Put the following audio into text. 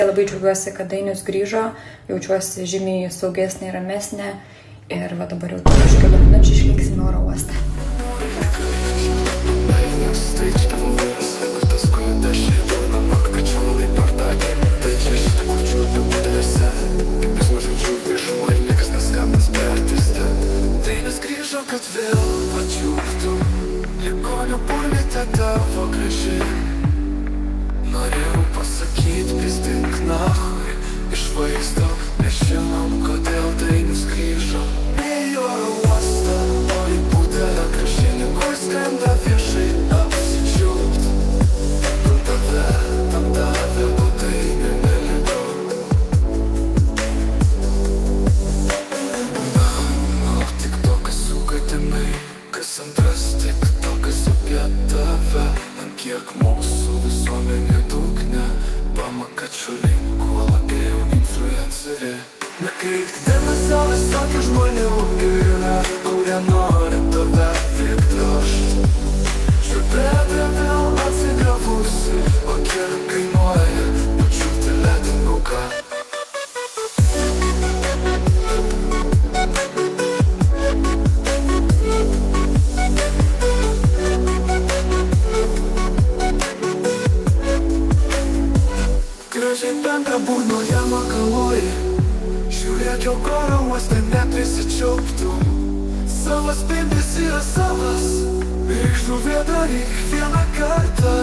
Labai džiaugiuosi, kad Dainius grįžo, jaučiuosi žymiai saugesnė ir ramesnė ir va dabar jau už kelių minučių išliksime oro uoste. Dainis grįžo, kad vėl pačiūptų ligonio burnyte tavo graži. Norėjau pasakyti, pistink nahui iš vaizdo, nežinom, kodėl Dainis grįžo į oro uostą, o į būdelę krepšininkui skrenda viešai apsičiūpt. Tam davė, o Dainiui nelikau. TikTokas su gatimai, kas antras TikTokas apie tave. Ant kiek mūsų visuomenė dugne, pamakačiu linkuo labiau influencerė. Nekreipk dėmesio visokių žmonių yra, kurie nori tave tik drožt. Žibėdė vėl atsigravusi, o kiek kainuoja pačiūti ledinuką. Gražiai penka burnoje makaluoji, žiūrėk jau oro uoste neprisičiauptų. Savas spindis yra savas, reikštų vėdaryk vieną kartą.